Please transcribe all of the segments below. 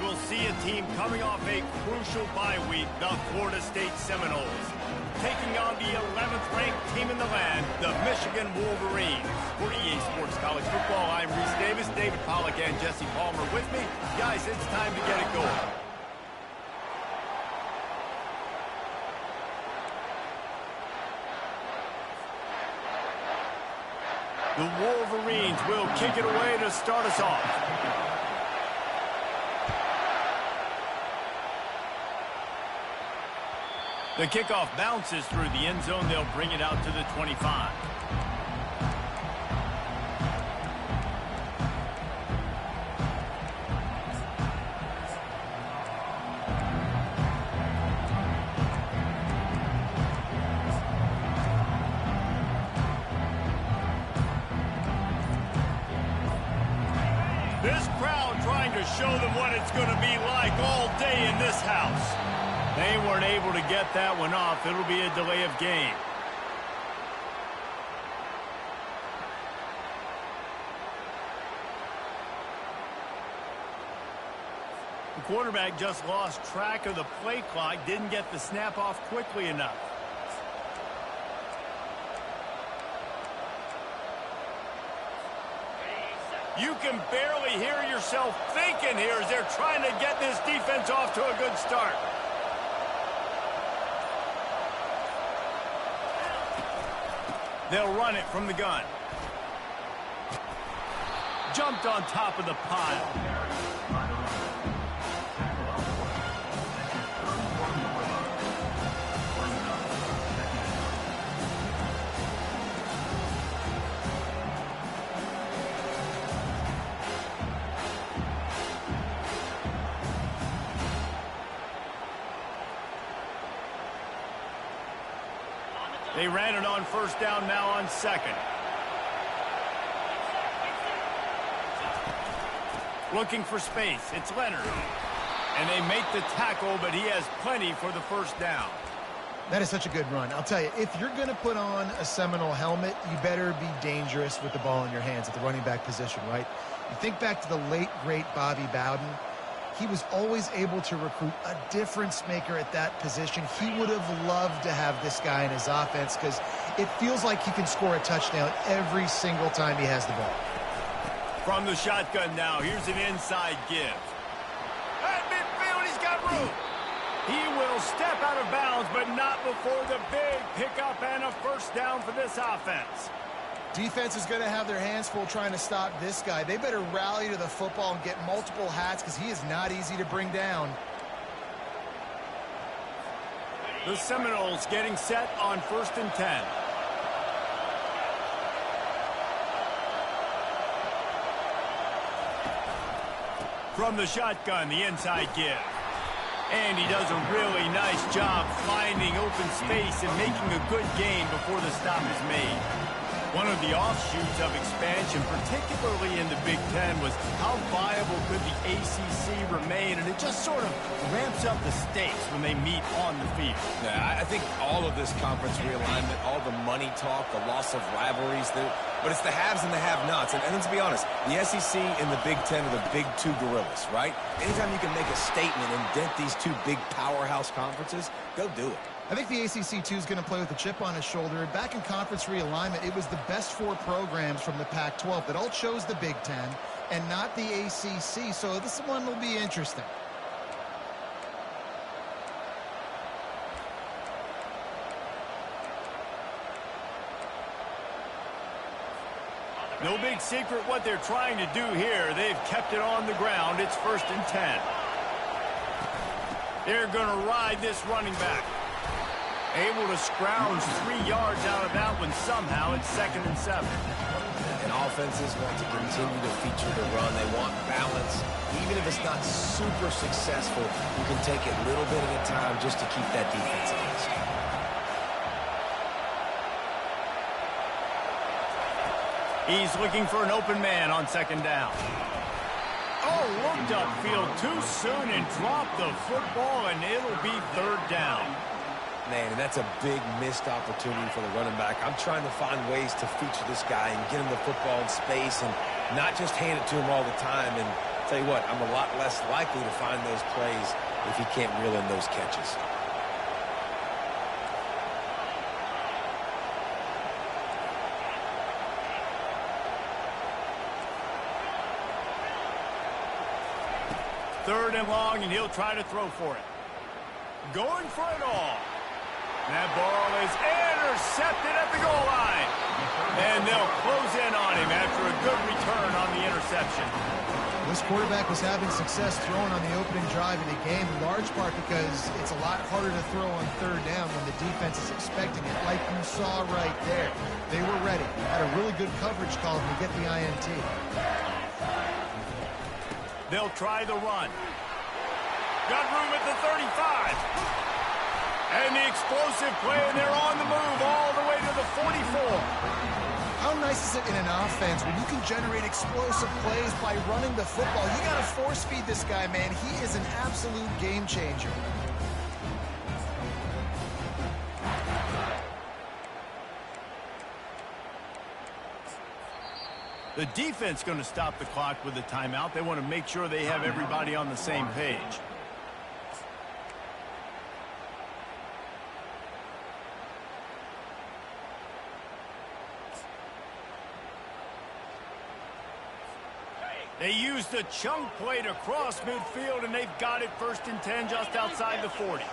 we'll see a team coming off a crucial bye week, the Florida State Seminoles, taking on the 11th ranked team in the land, the Michigan Wolverines. For EA Sports College Football, I'm Reese Davis, David Pollack, and Jesse Palmer with me. Guys, it's time to get it going. The Wolverines will kick it away to start us off. The kickoff bounces through the end zone. They'll bring it out to the 25. This crowd trying to show them what it's going to be like all day in this house. They weren't able to get that one off. It'll be a delay of game. The quarterback just lost track of the play clock, didn't get the snap off quickly enough. You can barely hear yourself thinking here as they're trying to get this defense off to a good start. They'll run it from the gun. Jumped on top of the pile. They ran it on first down, now on second. Looking for space. It's Leonard. And they make the tackle, but he has plenty for the first down. That is such a good run. I'll tell you, if you're going to put on a Seminole helmet, you better be dangerous with the ball in your hands at the running back position, right? You think back to the late, great Bobby Bowden. He was always able to recruit a difference maker at that position. He would have loved to have this guy in his offense because it feels like he can score a touchdown every single time he has the ball. From the shotgun now, here's an inside give. At midfield, he's got room. He will step out of bounds, but not before the big pickup and a first down for this offense. Defense is going to have their hands full trying to stop this guy. They better rally to the football and get multiple hats because he is not easy to bring down. The Seminoles getting set on 1st and 10. From the shotgun, the inside give. And he does a really nice job finding open space and making a good gain before the stop is made. One of the offshoots of expansion, particularly in the Big Ten, was how viable could the ACC remain, and it just sort of ramps up the stakes when they meet on the field. Yeah, I think all of this conference realignment, all the money talk, the loss of rivalries, but it's the haves and the have-nots. And let's be honest, the SEC and the Big Ten are the big two gorillas, right? Anytime you can make a statement and dent these two big powerhouse conferences, go do it. I think the ACC, too, is going to play with a chip on his shoulder. Back in conference realignment, it was the best 4 programs from the Pac-12 that all chose the Big Ten and not the ACC, so this one will be interesting. No big secret what they're trying to do here. They've kept it on the ground. It's 1st and 10. They're going to ride this running back. Able to scrounge 3 yards out of that one somehow. It's 2nd and 7. And offenses want to continue to feature the run. They want balance. Even if it's not super successful, you can take it little bit at a time just to keep that defense honest. He's looking for an open man on 2nd down. Oh, looked upfield too soon and dropped the football, and it'll be 3rd down. Man, and that's a big missed opportunity for the running back. I'm trying to find ways to feature this guy and get him the football in space and not just hand it to him all the time. And Tell you what, I'm a lot less likely to find those plays if he can't reel in those catches. Third and long, and he'll try to throw for it. Going for it all. That ball is intercepted at the goal line. And they'll close in on him after a good return on the interception. This quarterback was having success throwing on the opening drive of the game, in large part because it's a lot harder to throw on third down when the defense is expecting it, like you saw right there. They were ready. Had a really good coverage call to get the INT. They'll try the run. Got room at the 35. And the explosive play, and they're on the move all the way to the 44. How nice is it in an offense when you can generate explosive plays by running the football? You got to force feed this guy, man. He is an absolute game changer. The defense going to stop the clock with a timeout. They want to make sure they have everybody on the same page. They use the chunk play to cross midfield, and they've got it 1st and 10 just outside the 40.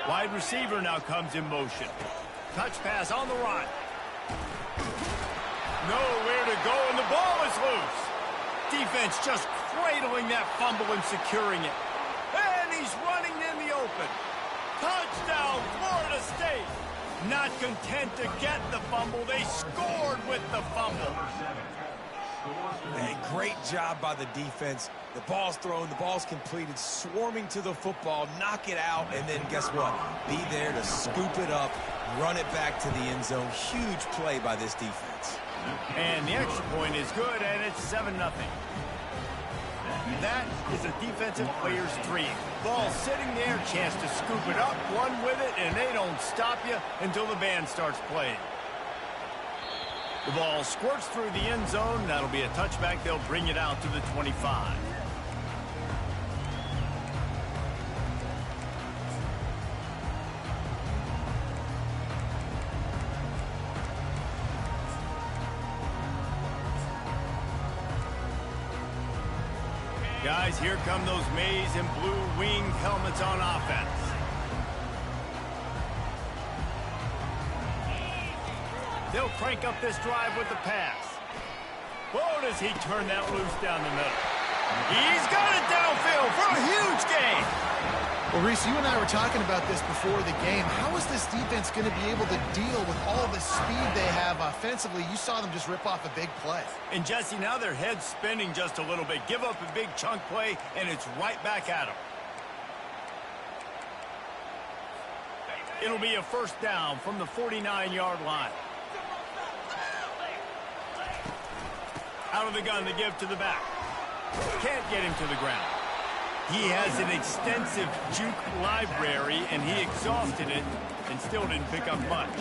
Wide receiver now comes in motion. Touch pass on the run. Nowhere to go, and the ball is loose. Defense just cradling that fumble and securing it. And he's running in the open. Touchdown, Florida State. Not content to get the fumble, they scored with the fumble. Hey, great job by the defense. The ball's thrown, the ball's completed, swarming to the football, knock it out, and then guess what? Be there to scoop it up, run it back to the end zone. Huge play by this defense. And the extra point is good, and it's 7-0. That is a defensive player's dream. Ball sitting there, chance to scoop it up, run with it, and they don't stop you until the band starts playing. The ball squirts through the end zone. That'll be a touchback. They'll bring it out to the 25. Guys, here come those maize and blue winged helmets on offense. They'll crank up this drive with the pass. Whoa, does he turn that loose down the middle. He's got it downfield for a huge gain. Well, Reese, you and I were talking about this before the game. How is this defense going to be able to deal with all the speed they have offensively? You saw them just rip off a big play. And, Jesse, now their head's spinning just a little bit. Give up a big chunk play, and it's right back at them. It'll be a 1st down from the 49-yard line. Out of the gun to give to the back. Can't get him to the ground. He has an extensive juke library, and he exhausted it and still didn't pick up much.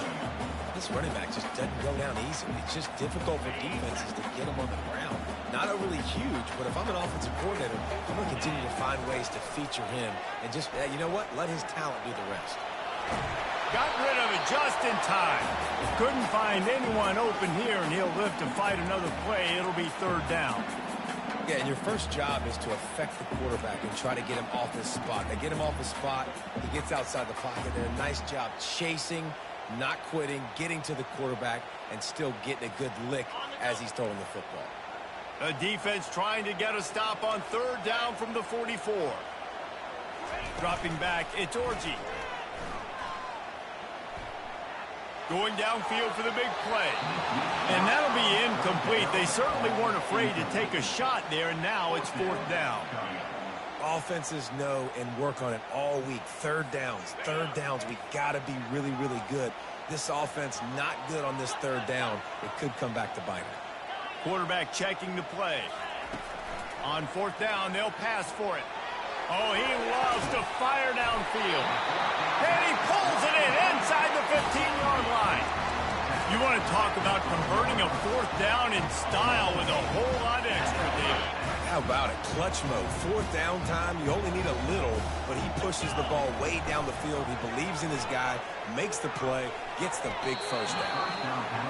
This running back just doesn't go down easily. It's just difficult for defenses to get him on the ground. Not overly huge, but if I'm an offensive coordinator, I'm going to continue to find ways to feature him and just, you know what, let his talent do the rest. Got rid of it just in time. Couldn't find anyone open here, and he'll live to fight another play. It'll be 3rd down. Yeah, and your first job is to affect the quarterback and try to get him off his spot. They get him off his spot, he gets outside the pocket. They're a nice job chasing, not quitting, getting to the quarterback, and still getting a good lick as he's throwing the football. A defense trying to get a stop on 3rd down from the 44. Dropping back, it's Orji. Going downfield for the big play. And that'll be incomplete. They certainly weren't afraid to take a shot there, and now it's 4th down. Offenses know and work on it all week. 3rd downs. We got to be really, really good. This offense not good on this 3rd down. It could come back to bite them. Quarterback checking the play. On 4th down, they'll pass for it. Oh, he loves to fire downfield. And he pulls it in inside the 15-yard line. You want to talk about converting a 4th down in style with a whole lot extra, David. How about it? Clutch mode. Fourth down time. You only need a little, but he pushes the ball way down the field. He believes in his guy, makes the play, gets the big first down.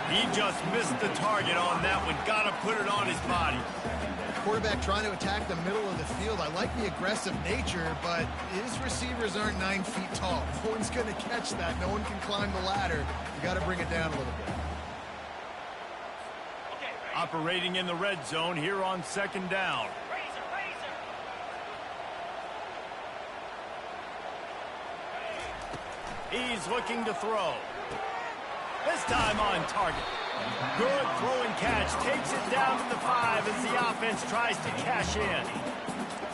He just missed the target on that one. Got to put it on his body. Quarterback trying to attack the middle of the field. I like the aggressive nature, but his receivers aren't 9 feet tall. No one's going to catch that. No one can climb the ladder. You got to bring it down a little bit. Operating in the red zone here on second down. He's looking to throw. This time on target. Good throwing catch. Takes it down to the 5 as the offense tries to cash in.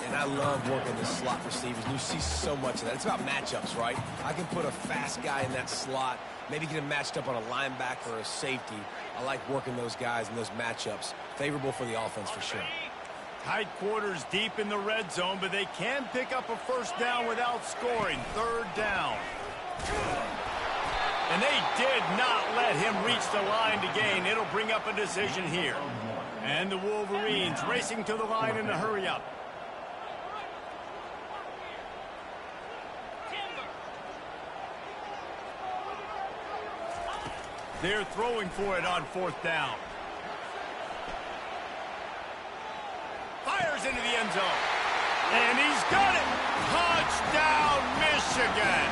And I love working the slot receivers. You see so much of that. It's about matchups, right? I can put a fast guy in that slot, maybe get him matched up on a linebacker or a safety. I like working those guys in those matchups. Favorable for the offense for sure. Tight quarters deep in the red zone, but they can pick up a first down without scoring. Third down. And they did not let him reach the line to gain. It'll bring up a decision here. And the Wolverines racing to the line in a hurry up. They're throwing for it on fourth down. Fires into the end zone. And he's got it. Touchdown, Michigan.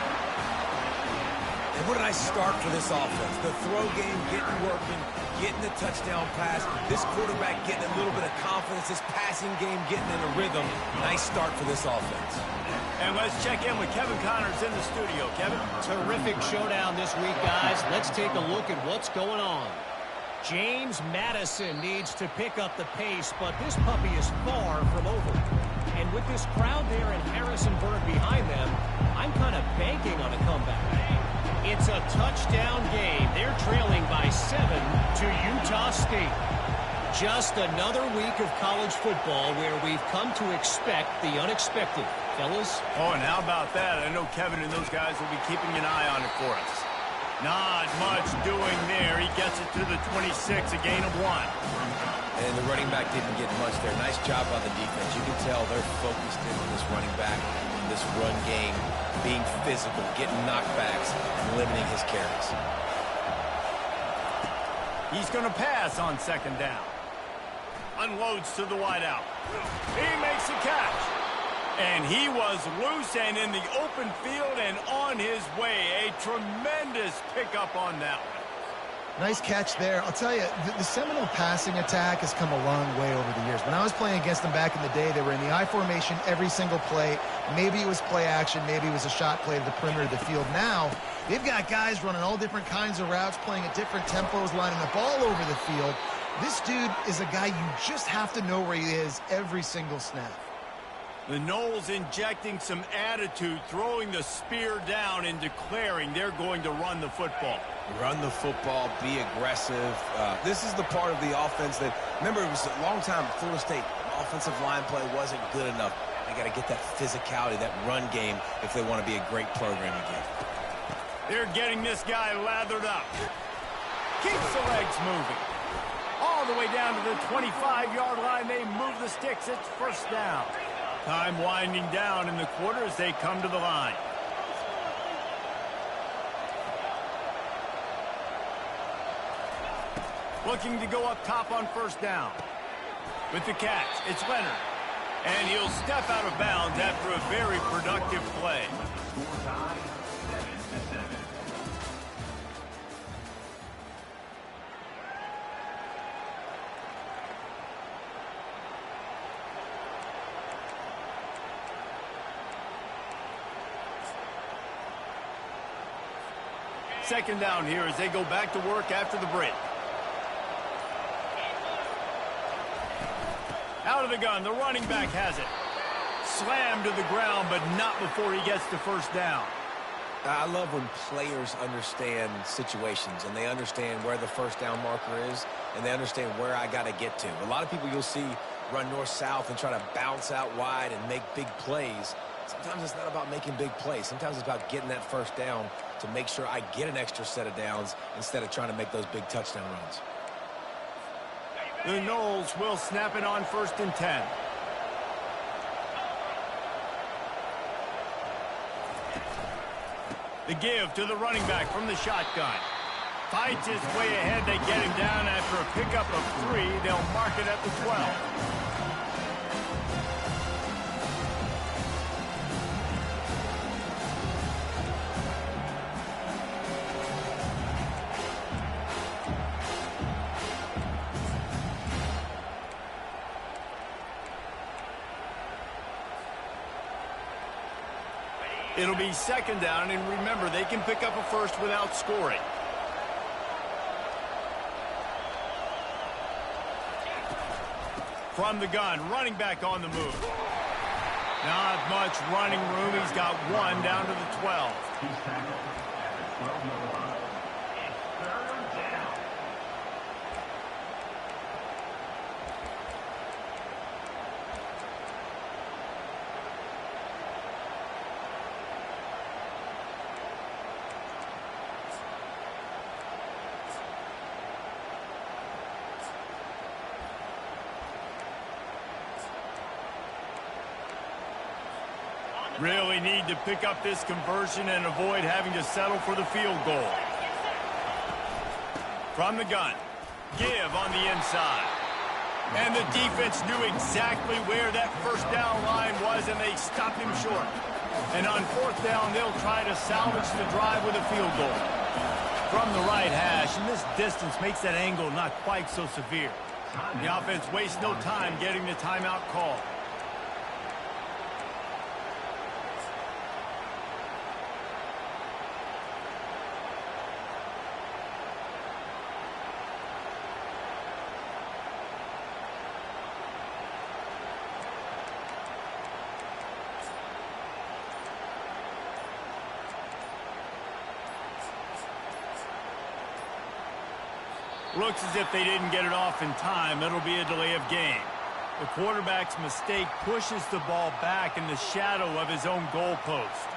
And what a nice start for this offense. The throw game getting working, getting the touchdown pass. This quarterback getting a little bit of confidence. This passing game getting in a rhythm. Nice start for this offense. And let's check in with Kevin Connors in the studio. Kevin? Terrific showdown this week, guys. Let's take a look at what's going on. James Madison needs to pick up the pace, but this puppy is far from over. And with this crowd there in Harrisonburg behind them, I'm kind of banking on a comeback. It's a touchdown game. They're trailing by 7 to Utah State. Just another week of college football where we've come to expect the unexpected. Fellas? Oh, and how about that? I know Kevin and those guys will be keeping an eye on it for us. Not much doing there. He gets it to the 26, a gain of 1. And the running back didn't get much there. Nice job by the defense. You can tell they're focused in on this running back, this run game, being physical, getting knockbacks, and limiting his carries. He's going to pass on second down. Unloads to the wideout. He makes a catch. And he was loose and in the open field and on his way. A tremendous pickup on that one. Nice catch there. I'll tell you, the Seminole passing attack has come a long way over the years. When I was playing against them back in the day, they were in the I formation every single play. Maybe it was play action. Maybe it was a shot play to the perimeter of the field. Now, they've got guys running all different kinds of routes, playing at different tempos, lining up all over the field. This dude is a guy you just have to know where he is every single snap. The Noles injecting some attitude, throwing the spear down and declaring they're going to run the football. Run the football, be aggressive. This is the part of the offense that, remember, it was a long time at Florida State. Offensive line play wasn't good enough. They got to get that physicality, that run game, if they want to be a great program again. They're getting this guy lathered up. Keeps the legs moving. All the way down to the 25-yard line. They move the sticks. It's first down. Time winding down in the quarter as they come to the line. Looking to go up top on first down. With the catch, it's Leonard. And he'll step out of bounds after a very productive play. Second down here as they go back to work after the break. Out of the gun, the running back has it. Slammed to the ground, but not before he gets to first down. I love when players understand situations and they understand where the first down marker is and they understand where I got to get to. A lot of people you'll see run north-south and try to bounce out wide and make big plays. Sometimes it's not about making big plays. Sometimes it's about getting that first down to make sure I get an extra set of downs instead of trying to make those big touchdown runs. The Noles will snap it on 1st and 10. The give to the running back from the shotgun. Fights his way ahead. They get him down after a pickup of 3. They'll mark it at the 12. It'll be second down, and remember, they can pick up a first without scoring. From the gun, running back on the move. Not much running room. He's got 1 down to the 12. Really need to pick up this conversion and avoid having to settle for the field goal. From the gun, give on the inside. And the defense knew exactly where that first down line was, and they stopped him short. And on 4th down, they'll try to salvage the drive with a field goal. From the right hash, and this distance makes that angle not quite so severe. The offense wastes no time getting the timeout call. Looks as if they didn't get it off in time. It'll be a delay of game. The quarterback's mistake pushes the ball back in the shadow of his own goalpost.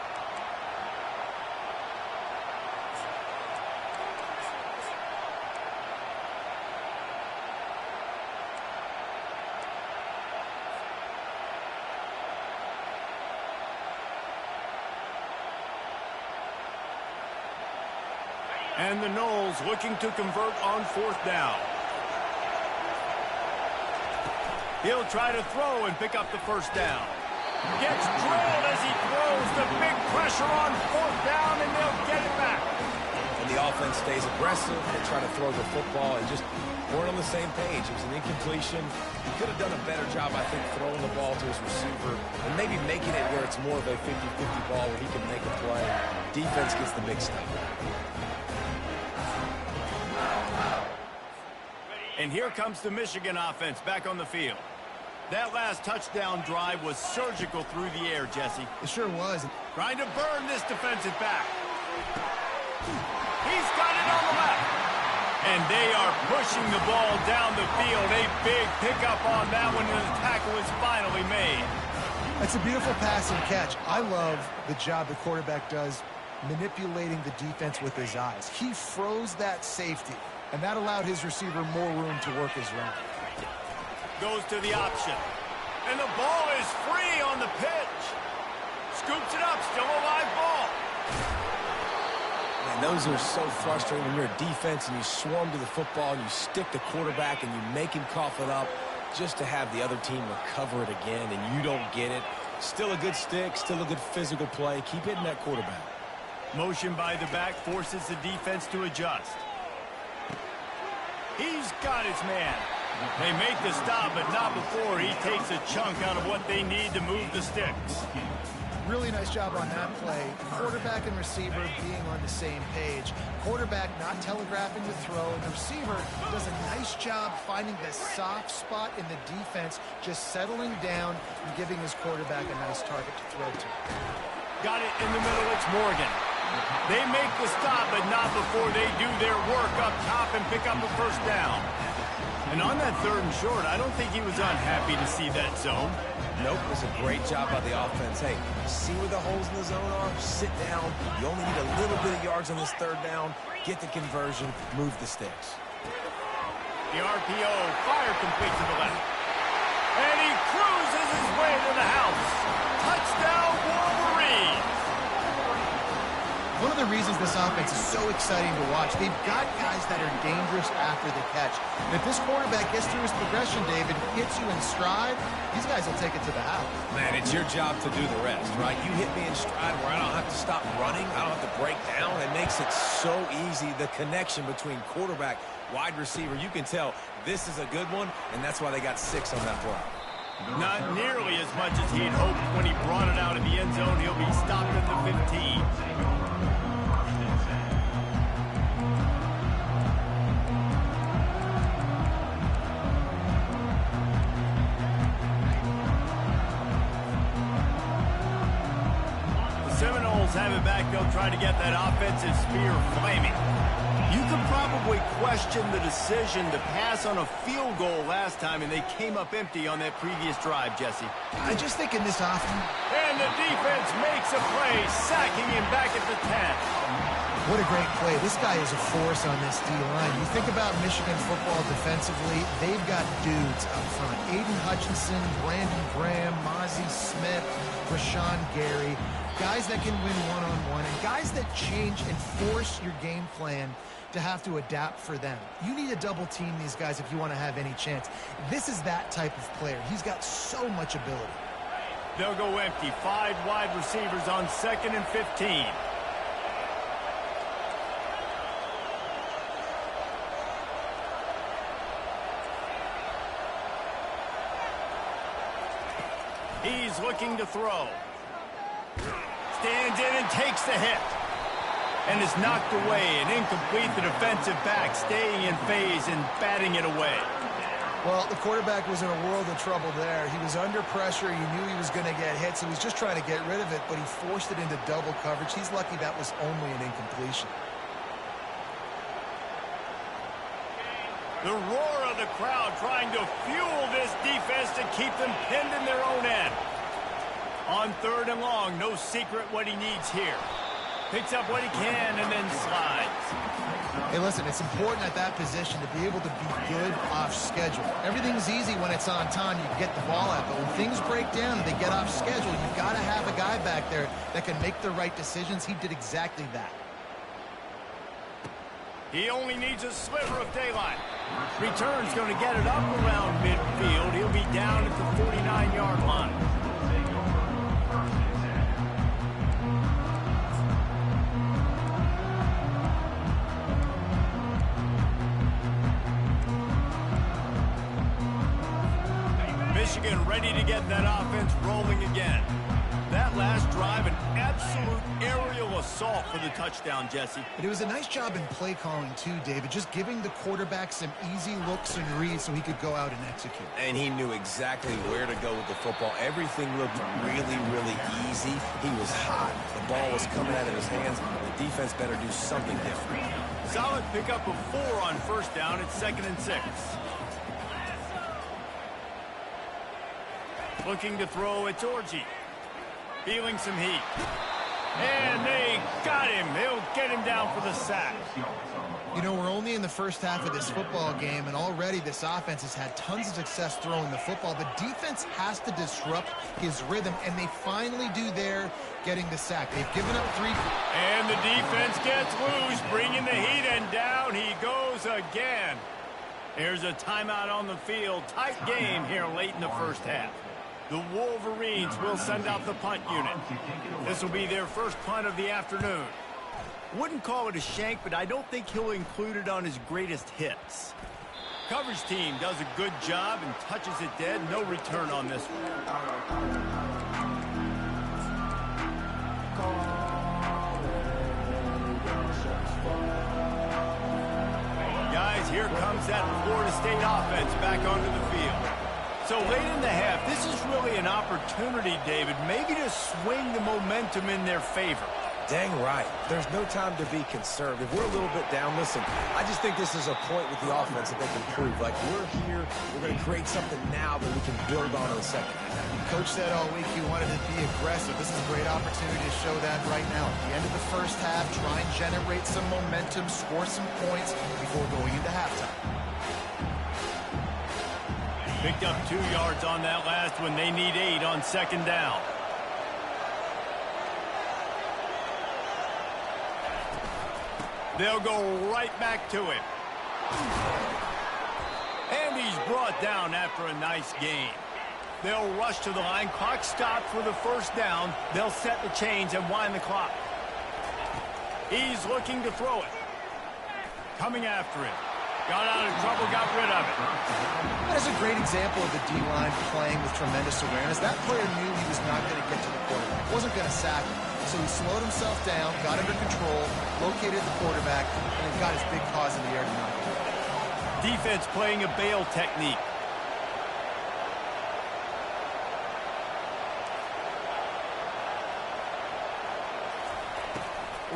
And the Knowles looking to convert on 4th down. He'll try to throw and pick up the first down. Gets drilled as he throws. The big pressure on 4th down, and they'll get it back. And the offense stays aggressive. They try to throw the football and just weren't on the same page. It was an incompletion. He could have done a better job, I think, throwing the ball to his receiver and maybe making it where it's more of a 50-50 ball where he can make a play. Defense gets the big stop. And here comes the Michigan offense back on the field. That last touchdown drive was surgical through the air, Jesse. It sure was. Trying to burn this defensive back. He's got it on the left. And they are pushing the ball down the field. A big pickup on that one, and the tackle is finally made. That's a beautiful pass and catch. I love the job the quarterback does manipulating the defense with his eyes. He froze that safety, and that allowed his receiver more room to work his route. Goes to the option. And the ball is free on the pitch. Scoops it up, still a live ball. And those are so frustrating when you're a defense and you swarm to the football and you stick the quarterback and you make him cough it up just to have the other team recover it again and you don't get it. Still a good stick, still a good physical play. Keep hitting that quarterback. Motion by the back forces the defense to adjust. He's got his man. They make the stop, but not before he takes a chunk out of what they need to move the sticks. Really nice job on that play. Quarterback and receiver being on the same page. Quarterback not telegraphing the throw, and the receiver does a nice job finding the soft spot in the defense, just settling down and giving his quarterback a nice target to throw to. Got it in the middle. It's Morgan. They make the stop, but not before they do their work up top and pick up the first down. And on that 3rd and short, I don't think he was unhappy to see that zone. Nope, it was a great job by the offense. Hey, see where the holes in the zone are? Sit down. You only need a little bit of yards on this 3rd down. Get the conversion. Move the sticks. The RPO, fire complete to the left. And he cruises his way to the house. Touchdown, Wolverines! One of the this offense is so exciting to watch. They've got guys that are dangerous after the catch. And if this quarterback gets through his progression, David, hits you in stride, these guys will take it to the house. Man, it's your job to do the rest, right? You hit me in stride where I don't have to stop running. I don't have to break down. It makes it so easy, the connection between quarterback, wide receiver. You can tell this is a good one, and that's why they got 6 on that play. Not nearly as much as he'd hoped when he brought it out of the end zone. He'll be stopped at the 15. The Seminoles have it back. They'll try to get that offensive spear flaming. You could probably question the decision to pass on a field goal last time, and they came up empty on that previous drive, Jesse. I just think in this offense... And the defense makes a play, sacking him back at the 10. What a great play. This guy is a force on this D-line. You think about Michigan football defensively, they've got dudes up front. Aiden Hutchinson, Brandon Graham, Mozzie Smith, Rashawn Gary. Guys that can win one-on-one, and guys that change and force your game plan to have to adapt for them. You need to double-team these guys if you want to have any chance. This is that type of player. He's got so much ability. They'll go empty. 5 wide receivers on 2nd and 15. He's looking to throw. Stands in and takes the hit. And is knocked away and incomplete. The defensive back staying in phase and batting it away. Well, the quarterback was in a world of trouble there. He was under pressure. He knew he was going to get hit, so he was just trying to get rid of it, but he forced it into double coverage. He's lucky that was only an incompletion. The roar of the crowd trying to fuel this defense to keep them pinned in their own end. On 3rd and long, no secret what he needs here. Picks up what he can and then slides. Hey, listen, it's important at that position to be able to be good off schedule. Everything's easy when it's on time. You get the ball out, but when things break down and they get off schedule, you've got to have a guy back there that can make the right decisions. He did exactly that. He only needs a sliver of daylight. Return's going to get it up around midfield. He'll be down at the 49-yard line. Michigan ready to get that offense rolling again. That last drive, an absolute aerial assault for the touchdown, Jesse. And it was a nice job in play calling, too, David, just giving the quarterback some easy looks and reads so he could go out and execute. And he knew exactly where to go with the football. Everything looked really, really easy. He was hot. The ball was coming out of his hands. The defense better do something different. Solid pickup of 4 on 1st down at 2nd and 6. Looking to throw, it's Orji. Feeling some heat. And they got him. They'll get him down for the sack. You know, we're only in the first half of this football game, and already this offense has had tons of success throwing the football. The defense has to disrupt his rhythm, and they finally do there, getting the sack. They've given up 3. And the defense gets loose, bringing the heat, and down he goes again. Here's a timeout on the field. Tight game here late in the first half. The Wolverines will send out the punt unit. This will be their first punt of the afternoon. Wouldn't call it a shank, but I don't think he'll include it on his greatest hits. Coverage team does a good job and touches it dead. No return on this one. Guys, here comes that Florida State offense back onto the field. So late in the half, this is really an opportunity, David, maybe to swing the momentum in their favor. Dang right. There's no time to be concerned. If we're a little bit down, listen, I just think this is a point with the offense that they can prove. Like, we're here, we're going to create something now that we can build on in the second half. Coach said all week he wanted to be aggressive. This is a great opportunity to show that right now. At the end of the first half, try and generate some momentum, score some points before going into halftime. Picked up 2 yards on that last one. They need 8 on 2nd down. They'll go right back to him. And he's brought down after a nice gain. They'll rush to the line. Clock stopped for the first down. They'll set the chains and wind the clock. He's looking to throw it. Coming after it. Got out of trouble, got rid of it. That is a great example of the D-line playing with tremendous awareness. That player knew he was not going to get to the quarterback. Wasn't going to sack him. So he slowed himself down, got under control, located the quarterback, and then got his big paws in the air to knock him out. Defense playing a bail technique.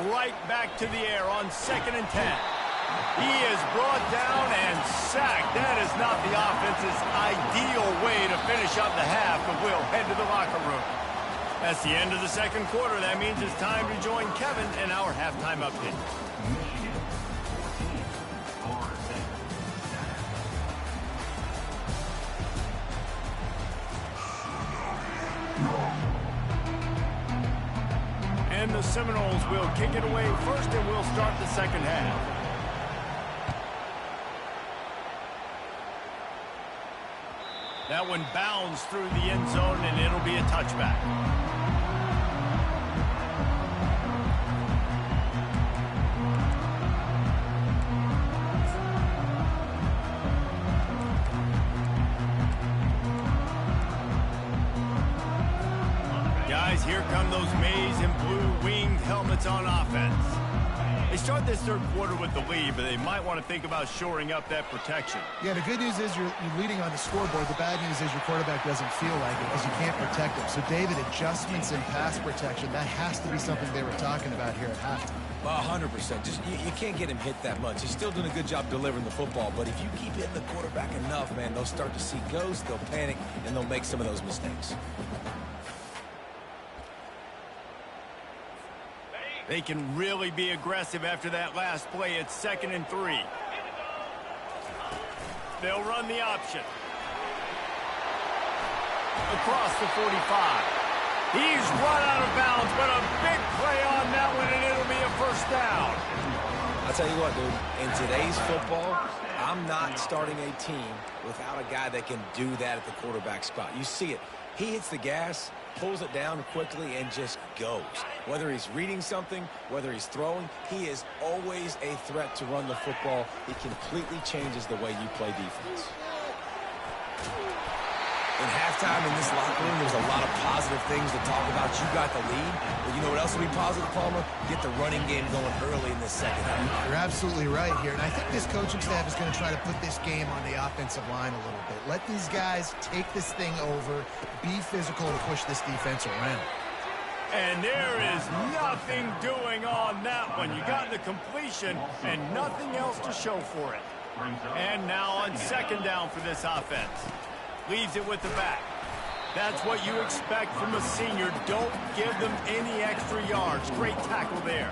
Right back to the air on 2nd and 10. He is brought down and sacked. That is not the offense's ideal way to finish up the half, but we'll head to the locker room. That's the end of the second quarter. That means it's time to join Kevin in our halftime update. And the Seminoles will kick it away first, and we'll start the second half. That one bounds through the end zone, and it'll be a touchback. Guys, here come those maize and blue winged helmets on offense. They start this third quarter with the lead, but they might want to think about shoring up that protection. Yeah, the good news is you're leading on the scoreboard. The bad news is your quarterback doesn't feel like it because you can't protect him. So, David, adjustments in pass protection, that has to be something they were talking about here at halftime. 100%. Just you can't get him hit that much. He's still doing a good job delivering the football, but if you keep hitting the quarterback enough, man, they'll start to see ghosts, they'll panic, and they'll make some of those mistakes. They can really be aggressive after that last play. It's 2nd and 3. They'll run the option. Across the 45. He's run out of bounds, but a big play on that one, and it'll be a first down. I'll tell you what, dude, in today's football, I'm not starting a team without a guy that can do that at the quarterback spot. You see it. He hits the gas, pulls it down quickly, and just goes. Whether he's reading something, whether he's throwing, he is always a threat to run the football. It completely changes the way you play defense. In halftime in this locker room, there's a lot of positive things to talk about. You got the lead. But you know what else will be positive, Palmer? Get the running game going early in the second half. You're absolutely right here. And I think this coaching staff is going to try to put this game on the offensive line a little bit. Let these guys take this thing over, be physical, and push this defense around. And there is nothing doing on that one. You got the completion and nothing else to show for it. And now on 2nd down for this offense. Leaves it with the back. That's what you expect from a senior. Don't give them any extra yards. Great tackle there.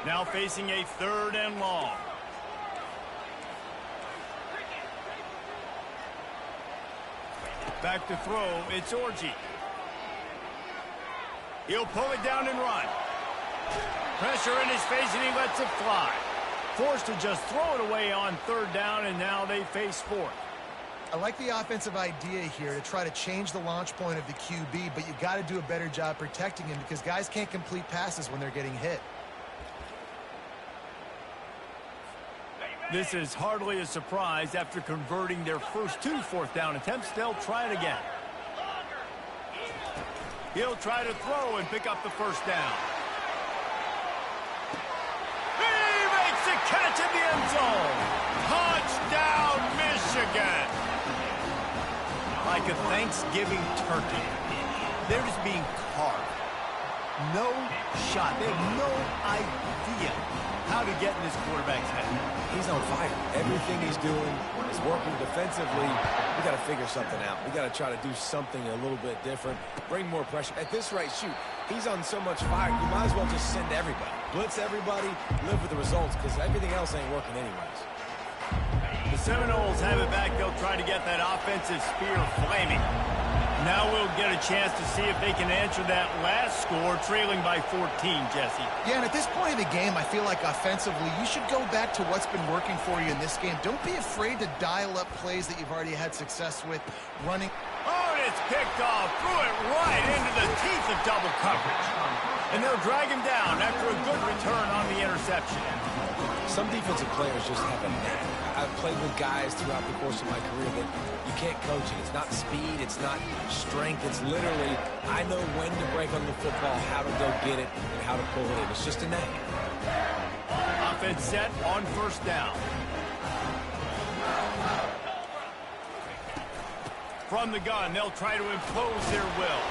Now facing a 3rd and long. Back to throw, it's Orji. He'll pull it down and run. Pressure in his face, and he lets it fly. Forced to just throw it away on 3rd down, and now they face 4th. I like the offensive idea here to try to change the launch point of the QB, but you got to do a better job protecting him because guys can't complete passes when they're getting hit. This is hardly a surprise. After converting their first 2 4th down attempts, they'll try it again. He'll try to throw and pick up the first down. He makes a catch in the end zone. Touchdown, Michigan. Like a Thanksgiving turkey. They're just being carved. No shot. They have no idea how to get in this quarterback's head. He's on fire. Everything he's doing is working defensively. We got to figure something out. We got to try to do something a little bit different. Bring more pressure. At this rate, shoot, he's on so much fire, you might as well just send everybody. Blitz everybody, live with the results, because everything else ain't working anyways. The Seminoles have it back. They'll try to get that offensive spear flaming. Now we'll get a chance to see if they can answer that last score, trailing by 14, Jesse. Yeah, and at this point in the game, I feel like offensively, you should go back to what's been working for you in this game. Don't be afraid to dial up plays that you've already had success with running. Oh, and it's picked off. Threw it right into the teeth of double coverage. And they'll drag him down after a good return on the interception. Some defensive players just have a knack. I've played with guys throughout the course of my career that you can't coach it. It's not speed, it's not strength. It's literally, I know when to break on the football, how to go get it, and how to pull it in. It's just a knack. Offense set on first down. From the gun, they'll try to impose their will.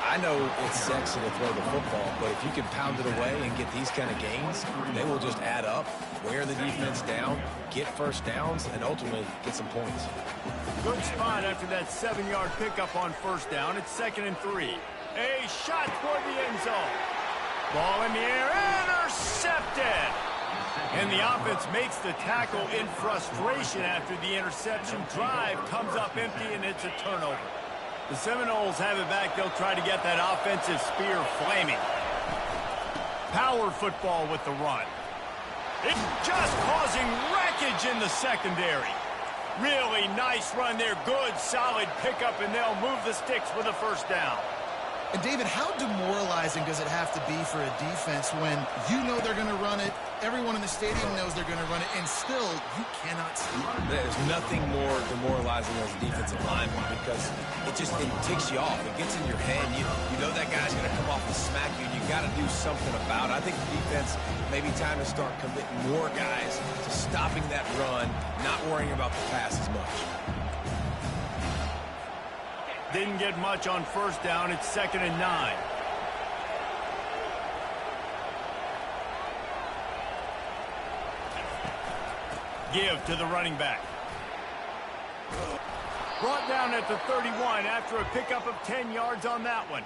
I know it's sexy to throw the football, but if you can pound it away and get these kind of gains, they will just add up, wear the defense down, get first downs, and ultimately get some points. Good spot after that 7-yard pickup on first down. It's 2nd and 3. A shot toward the end zone. Ball in the air, intercepted. And the offense makes the tackle in frustration after the interception. Drive comes up empty, and it's a turnover. The Seminoles have it back. They'll try to get that offensive spear flaming. Power football with the run. It's just causing wreckage in the secondary. Really nice run there. Good, solid pickup, and they'll move the sticks with a first down. And, David, how demoralizing does it have to be for a defense when you know they're going to run it, everyone in the stadium knows they're going to run it, and still you cannot see it? There's nothing more demoralizing as a defensive lineman because it ticks you off. It gets in your head. You know that guy's going to come off and smack you, and you got to do something about it. I think the defense may be time to start committing more guys to stopping that run, not worrying about the pass as much. Didn't get much on first down. It's 2nd and 9. Give to the running back. Brought down at the 31 after a pickup of 10 yards on that one.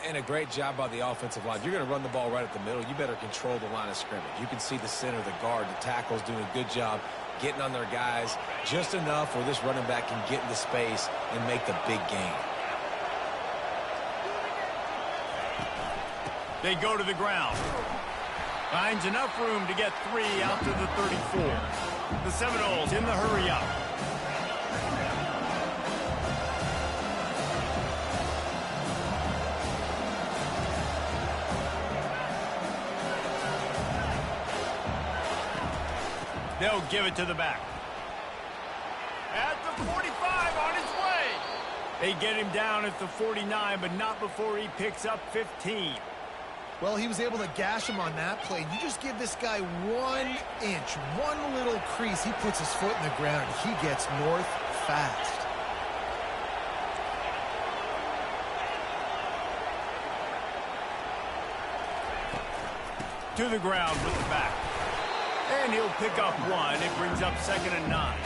And a great job by the offensive line. If you're going to run the ball right at the middle, you better control the line of scrimmage. You can see the center, the guard, the tackles doing a good job getting on their guys just enough where this running back can get into space and make the big gain. They go to the ground. Finds enough room to get 3 out to the 34. The Seminoles in the hurry up. They'll give it to the back. At the 45, on his way. They get him down at the 49, but not before he picks up 15. Well, he was able to gash him on that play. You just give this guy 1 inch, one little crease. He puts his foot in the ground. He gets north fast. To the ground with the back. And he'll pick up 1. It brings up 2nd and 9.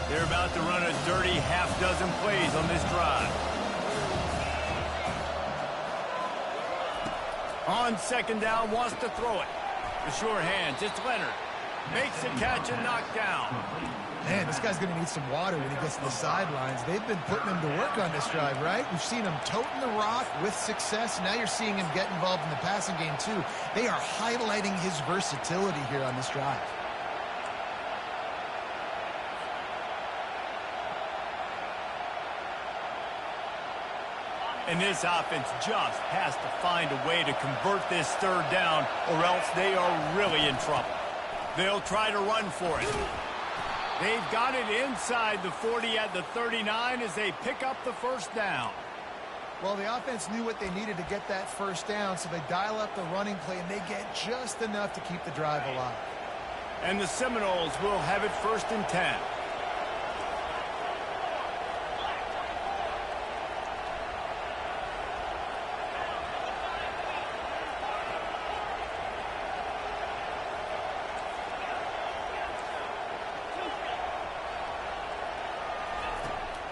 They're about to run a dirty half-dozen plays on this drive. On 2nd down, wants to throw it. The sure hands, it's Leonard. Makes the catch and knocked down. Man, this guy's going to need some water when he gets to the sidelines. They've been putting him to work on this drive, right? We've seen him toting the rock with success. Now you're seeing him get involved in the passing game, too. They are highlighting his versatility here on this drive. And this offense just has to find a way to convert this 3rd down, or else they are really in trouble. They'll try to run for it. They've got it inside the 40 at the 39 as they pick up the first down. Well, the offense knew what they needed to get that first down, so they dial up the running play, and they get just enough to keep the drive alive. And the Seminoles will have it 1st and 10.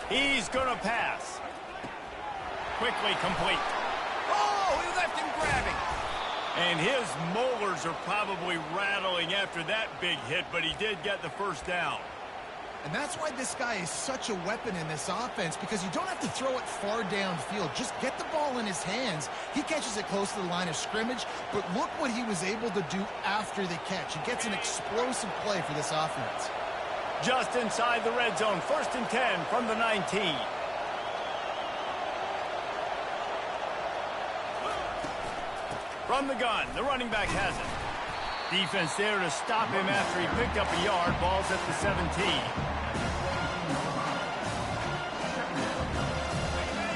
He's going to pass. Quickly complete. Oh, he left him grabbing. And his molars are probably rattling after that big hit, but he did get the first down. And that's why this guy is such a weapon in this offense, because you don't have to throw it far downfield. Just get the ball in his hands. He catches it close to the line of scrimmage, but look what he was able to do after the catch. He gets an explosive play for this offense. Just inside the red zone, 1st and 10 from the 19. From the gun, the running back has it. Defense there to stop him after he picked up a yard. Ball's at the 17.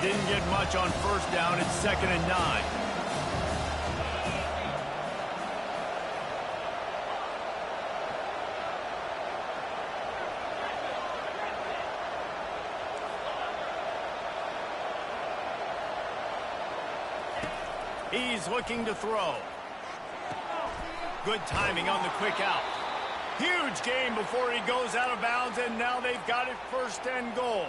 Didn't get much on first down. It's 2nd and 9. He's looking to throw. Good timing on the quick out. Huge gain before he goes out of bounds, and now they've got it 1st and goal.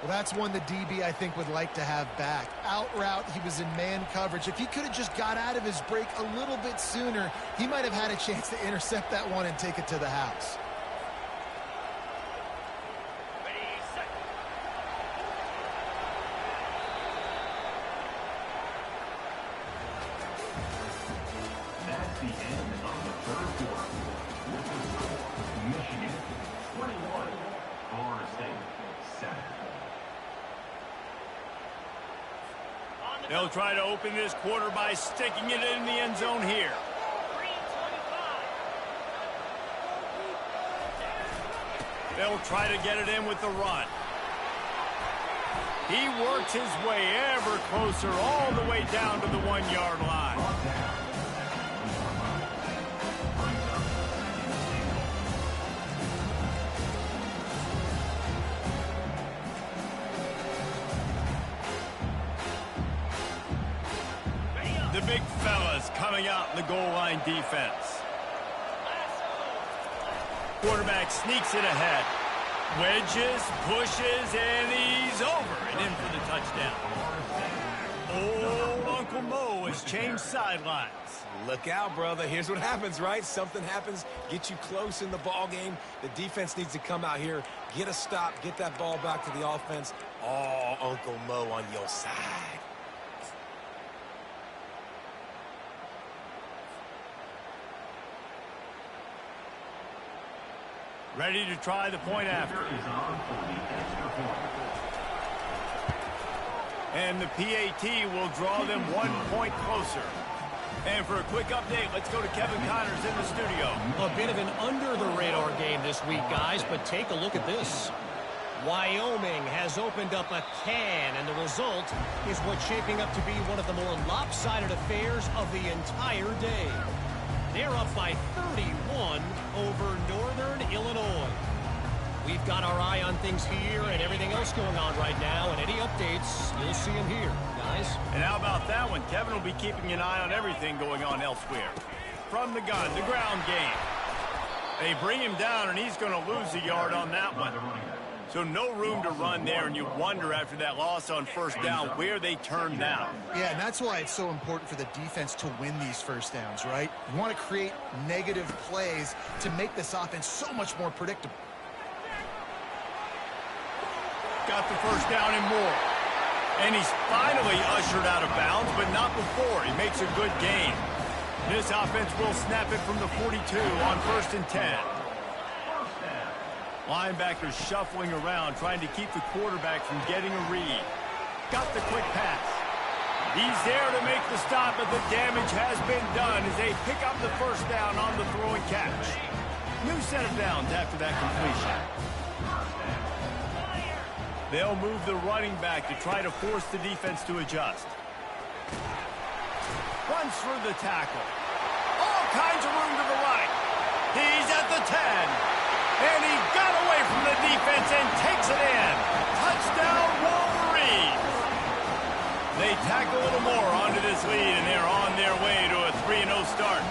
Well, that's one the DB, I think, would like to have back. Out route, he was in man coverage. If he could have just got out of his break a little bit sooner, he might have had a chance to intercept that one and take it to the house. The end of the 3rd quarter. With the score, Michigan 21, Florida State 7. They'll try to open this quarter by sticking it in the end zone here. They'll try to get it in with the run. He works his way ever closer all the way down to the 1-yard line. The big fellas coming out in the goal line defense. Quarterback sneaks it ahead. Wedges, pushes, and he's over and in for the touchdown. Oh, Uncle Mo has changed sidelines. Look out, brother. Here's what happens, right? Something happens, get you close in the ball game. The defense needs to come out here, get a stop, get that ball back to the offense. Oh, Uncle Mo on your side. Ready to try the point after. And the PAT will draw them 1 point closer. And for a quick update, let's go to Kevin Connors in the studio. A bit of an under-the-radar game this week, guys, but take a look at this. Wyoming has opened up a can, and the result is what's shaping up to be one of the more lopsided affairs of the entire day. They're up by 31 over Northern Illinois. We've got our eye on things here and everything else going on right now, and any updates, you'll see them here, guys. And how about that one? Kevin will be keeping an eye on everything going on elsewhere. From the gun, the ground game. They bring him down, and he's going to lose a yard on that one. So no room to run there, and you wonder after that loss on first down where they turn now. Yeah, and that's why it's so important for the defense to win these first downs, right? You want to create negative plays to make this offense so much more predictable. Got the first down and more. And he's finally ushered out of bounds, but not before. He makes a good gain. This offense will snap it from the 42 on 1st and 10. Linebackers shuffling around, trying to keep the quarterback from getting a read. Got the quick pass. He's there to make the stop, but the damage has been done as they pick up the first down on the throw and catch. New set of downs after that completion. They'll move the running back to try to force the defense to adjust. Runs through the tackle. All kinds of room to the right. He's at the 10. And he got away from the defense and takes it in. Touchdown, Wolverines. They tack a little more onto this lead, and they're on their way to a 3-0 start.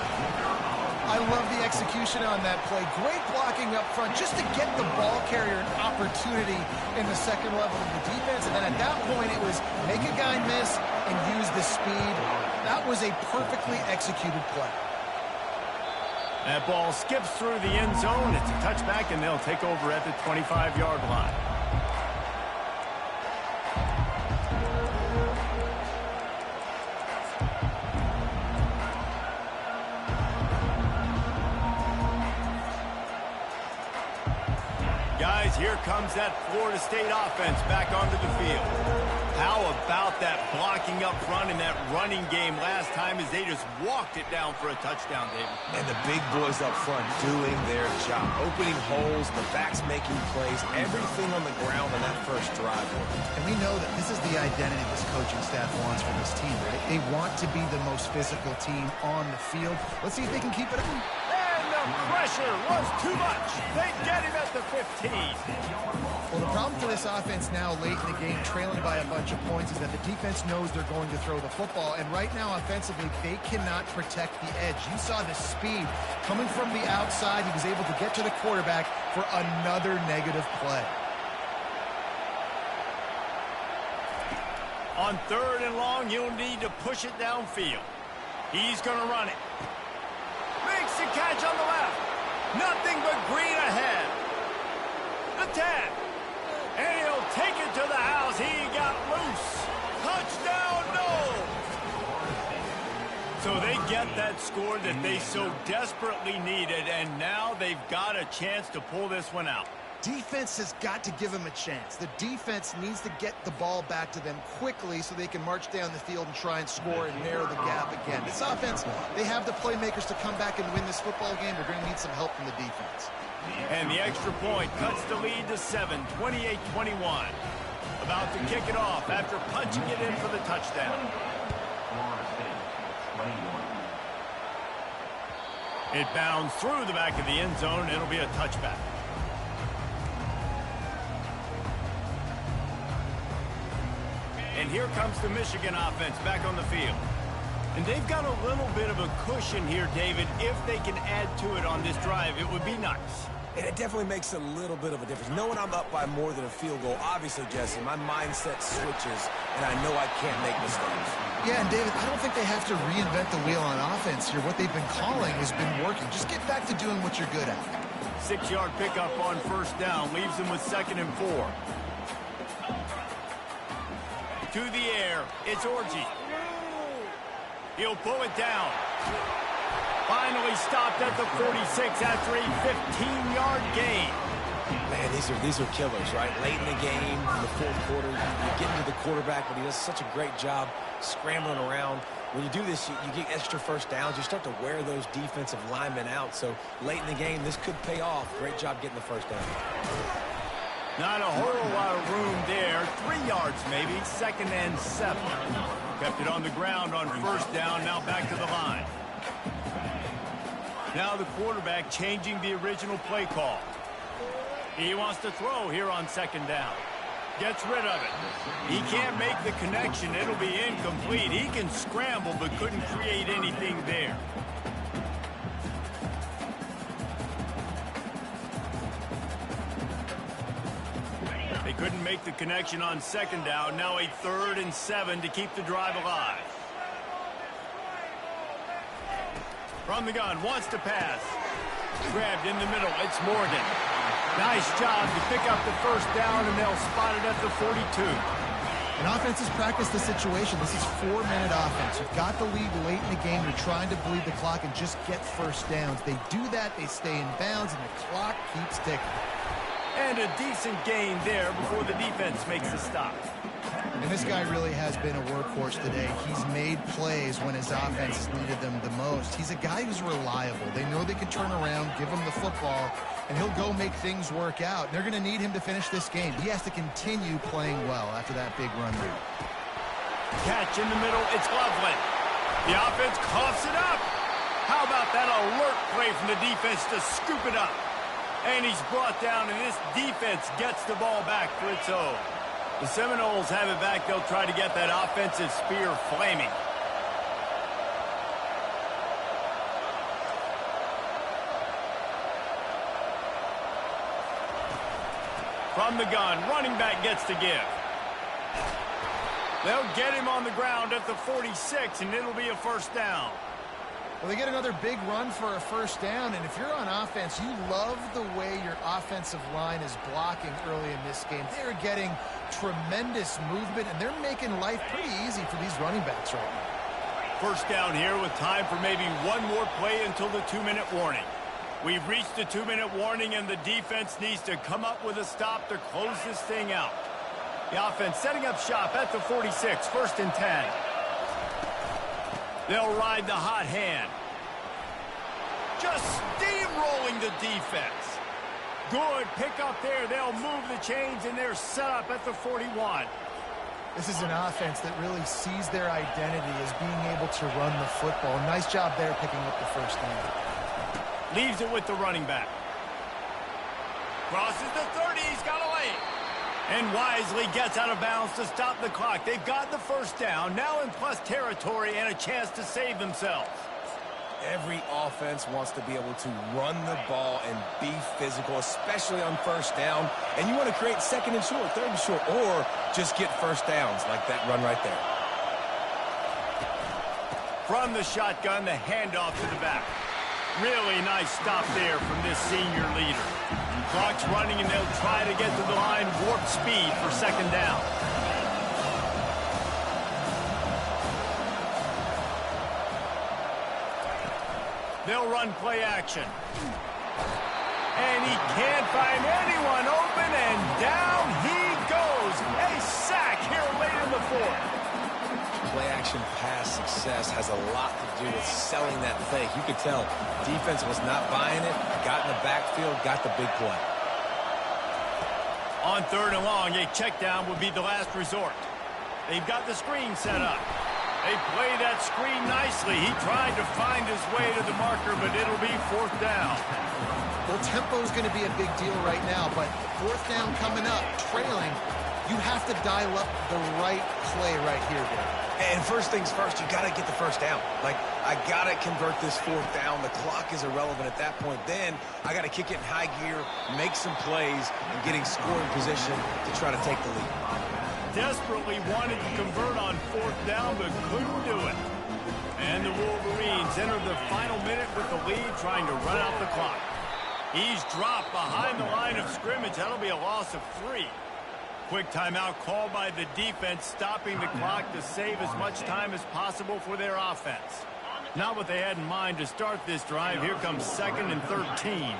I love the execution on that play. Great blocking up front just to get the ball carrier an opportunity in the second level of the defense. And then at that point, it was make a guy miss and use the speed. That was a perfectly executed play. That ball skips through the end zone. It's a touchback, and they'll take over at the 25-yard line. Guys, here comes that Florida State offense back onto the field. How about that blocking up front and that running game last time as they just walked it down for a touchdown, David? And the big boys up front doing their job. Opening holes, the backs making plays, everything on the ground on that first drive. And we know that this is the identity this coaching staff wants for this team, right? They want to be the most physical team on the field. Let's see if they can keep it up. The pressure was too much. They get him at the 15. Well, the problem for this offense now late in the game, trailing by a bunch of points, is that the defense knows they're going to throw the football. And right now, offensively, they cannot protect the edge. You saw the speed coming from the outside. He was able to get to the quarterback for another negative play. On 3rd and long, you'll need to push it downfield. He's going to run it. Makes the catch on the left. Nothing but green ahead. The 10. And he'll take it to the house. He got loose. Touchdown, no. So they get that score that they so desperately needed, and now they've got a chance to pull this one out. Defense has got to give them a chance. The defense needs to get the ball back to them quickly so they can march down the field and try and score and narrow the gap again. This offense, they have the playmakers to come back and win this football game. They're going to need some help from the defense. And the extra point cuts the lead to 7, 28-21. About to kick it off after punching it in for the touchdown. It bounds through the back of the end zone. It'll be a touchback. And here comes the Michigan offense back on the field. And they've got a little bit of a cushion here, David. If they can add to it on this drive, it would be nice. And it definitely makes a little bit of a difference. Knowing I'm up by more than a field goal, obviously, Jesse, my mindset switches, and I know I can't make mistakes. Yeah, and David, I don't think they have to reinvent the wheel on offense here. What they've been calling has been working. Just get back to doing what you're good at. 6-yard pickup on 1st down. Leaves them with 2nd and 4. To the air, it's Orji. He'll pull it down. Finally stopped at the 46 after a 15-yard gain. Man, these are killers, right? Late in the game, in the 4th quarter, you get into the quarterback, but he does such a great job scrambling around. When you do this, you get extra 1st downs. You start to wear those defensive linemen out. So late in the game, this could pay off. Great job getting the 1st down. Not a whole lot of room there. 3 yards maybe. 2nd and 7. Kept it on the ground on 1st down. Now back to the line. Now the quarterback changing the original play call. He wants to throw here on 2nd down. Gets rid of it. He can't make the connection. It'll be incomplete. He can scramble but couldn't create anything there. They couldn't make the connection on 2nd down. Now a 3rd and 7 to keep the drive alive. From the gun, wants to pass. Grabbed in the middle, it's Morgan. Nice job to pick up the 1st down, and they'll spot it at the 42. And offense has practiced the situation. This is 4-minute offense. You've got the lead late in the game. You're trying to bleed the clock and just get 1st downs. They do that, they stay in bounds, and the clock keeps ticking. And a decent gain there before the defense makes the stop. And this guy really has been a workhorse today. He's made plays when his offense has needed them the most. He's a guy who's reliable. They know they can turn around, give him the football, and he'll go make things work out. They're going to need him to finish this game. He has to continue playing well after that big run there. Catch in the middle, it's Loveland. The offense coughs it up. How about that alert play from the defense to scoop it up? And he's brought down, and this defense gets the ball back for its own. The Seminoles have it back. They'll try to get that offensive spear flaming. From the gun, running back gets to give. They'll get him on the ground at the 46, and it'll be a first down. Well, they get another big run for a first down, and if you're on offense, you love the way your offensive line is blocking early in this game. They're getting tremendous movement, and they're making life pretty easy for these running backs right now. First down here with time for maybe one more play until the 2-minute warning. We've reached the 2-minute warning, and the defense needs to come up with a stop to close this thing out. The offense setting up shop at the 46, 1st and 10. They'll ride the hot hand. Just steamrolling the defense. Good pickup there. They'll move the chains, and they're set up at the 41. This is an offense that really sees their identity as being able to run the football. Nice job there picking up the first down. Leaves it with the running back. Crosses the 30. He's got a lane. And wisely gets out of bounds to stop the clock. They've got the first down, now in plus territory and a chance to save themselves. Every offense wants to be able to run the ball and be physical, especially on first down. And you want to create 2nd and short, 3rd and short, or just get first downs like that run right there. From the shotgun, the handoff to the back. Really nice stop there from this senior leader. Clock's running, and they'll try to get to the line warp speed for 2nd down. They'll run play action. And he can't find anyone open, and down he goes. A sack here late in the 4th. Play-action pass success has a lot to do with selling that fake. You could tell defense was not buying it, got in the backfield, got the big play. On 3rd and long, a check down would be the last resort. They've got the screen set up. They play that screen nicely. He tried to find his way to the marker, but it'll be 4th down. Well, tempo is going to be a big deal right now, but 4th down coming up, trailing, you have to dial up the right play right here, Dave. And first things first, you got to get the first down. Like, I got to convert this 4th down. The clock is irrelevant at that point. Then I got to kick it in high gear, make some plays, and getting scoring position to try to take the lead. Desperately wanted to convert on 4th down, but couldn't do it. And the Wolverines enter the final minute with the lead, trying to run out the clock. He's dropped behind the line of scrimmage. That'll be a loss of 3. Quick timeout called by the defense, stopping the clock to save as much time as possible for their offense. Not what they had in mind to start this drive. Here comes 2nd and 13.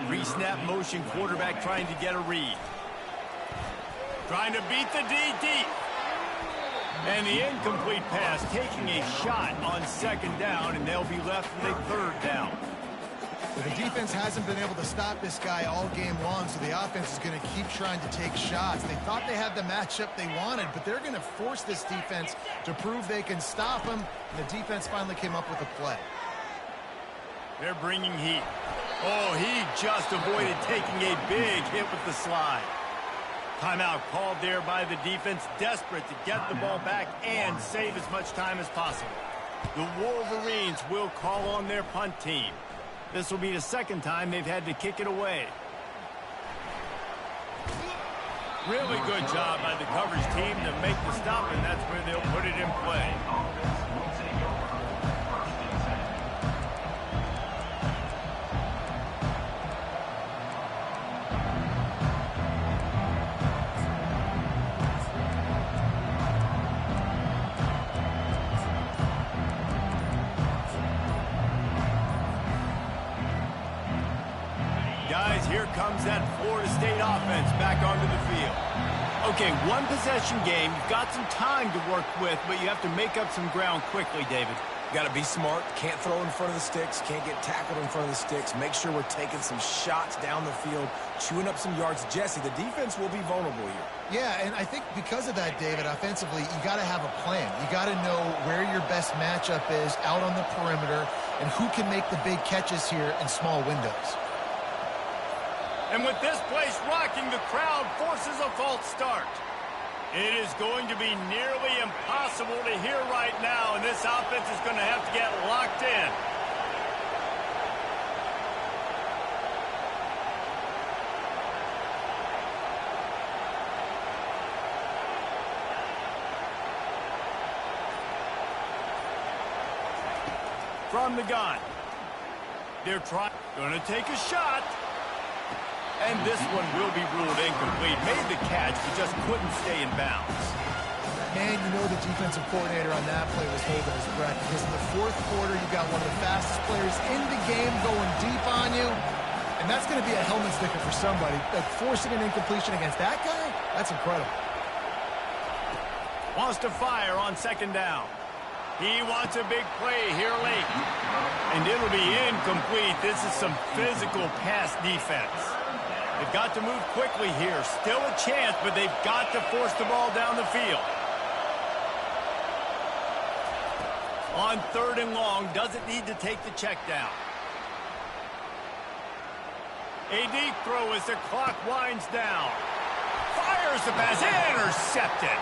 Pre-snap motion, quarterback trying to get a read. Trying to beat the D deep. And the incomplete pass taking a shot on 2nd down, and they'll be left with a 3rd down. The defense hasn't been able to stop this guy all game long, so the offense is going to keep trying to take shots. They thought they had the matchup they wanted, but they're going to force this defense to prove they can stop him, and the defense finally came up with a play. They're bringing heat. Oh, he just avoided taking a big hit with the slide. Timeout called there by the defense, desperate to get the ball back and save as much time as possible. The Wolverines will call on their punt team. This will be the 2nd time they've had to kick it away. Really good job by the coverage team to make the stop, and that's where they'll put it in play. Guys, here comes that Florida State offense back onto the field. Okay, one possession game. You've got some time to work with, but you have to make up some ground quickly, David. Got to be smart. Can't throw in front of the sticks. Can't get tackled in front of the sticks. Make sure we're taking some shots down the field, chewing up some yards. Jesse, the defense will be vulnerable here. Yeah, and I think because of that, David, offensively, you got to have a plan. You got to know where your best matchup is out on the perimeter and who can make the big catches here in small windows. And with this place rocking, the crowd forces a false start. It is going to be nearly impossible to hear right now, and this offense is going to have to get locked in. From the gun. They're going to take a shot. And this one will be ruled incomplete. Made the catch, but just couldn't stay in bounds. And you know the defensive coordinator on that play was holding his breath, because in the fourth quarter, you've got one of the fastest players in the game going deep on you. And that's going to be a helmet sticker for somebody. Like, forcing an incompletion against that guy, that's incredible. Wants to fire on second down. He wants a big play here late. And it'll be incomplete. This is some physical pass defense. They've got to move quickly here. Still a chance, but they've got to force the ball down the field. On 3rd and long, doesn't need to take the check down. A deep throw as the clock winds down. Fires the pass, intercepted.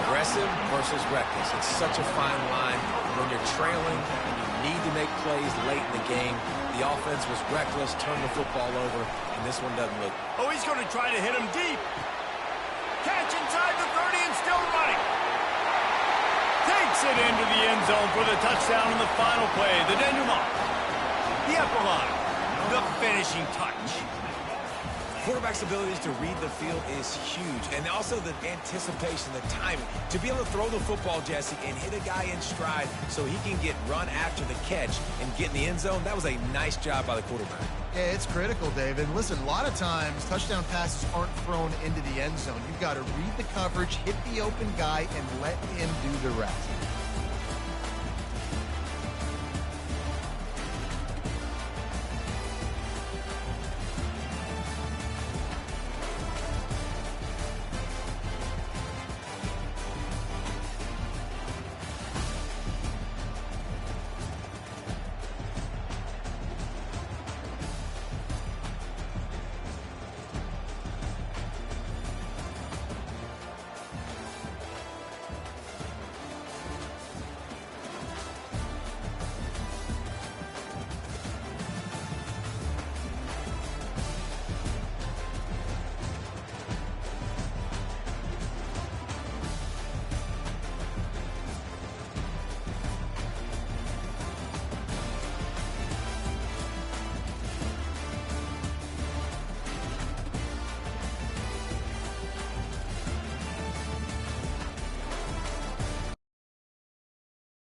Aggressive versus reckless. It's such a fine line when you're trailing and you need to make plays late in the game. The offense was reckless, turned the football over, and this one doesn't look. Oh, he's going to try to hit him deep. Catch inside the 30 and still running. Takes it into the end zone for the touchdown in the final play. The denouement. The epilogue. The finishing touch. Quarterback's abilities to read the field is huge, and also the anticipation, the timing. To be able to throw the football, Jesse, and hit a guy in stride so he can get run after the catch and get in the end zone, that was a nice job by the quarterback. Yeah, it's critical, David. Listen, a lot of times, touchdown passes aren't thrown into the end zone. You've got to read the coverage, hit the open guy, and let him do the rest.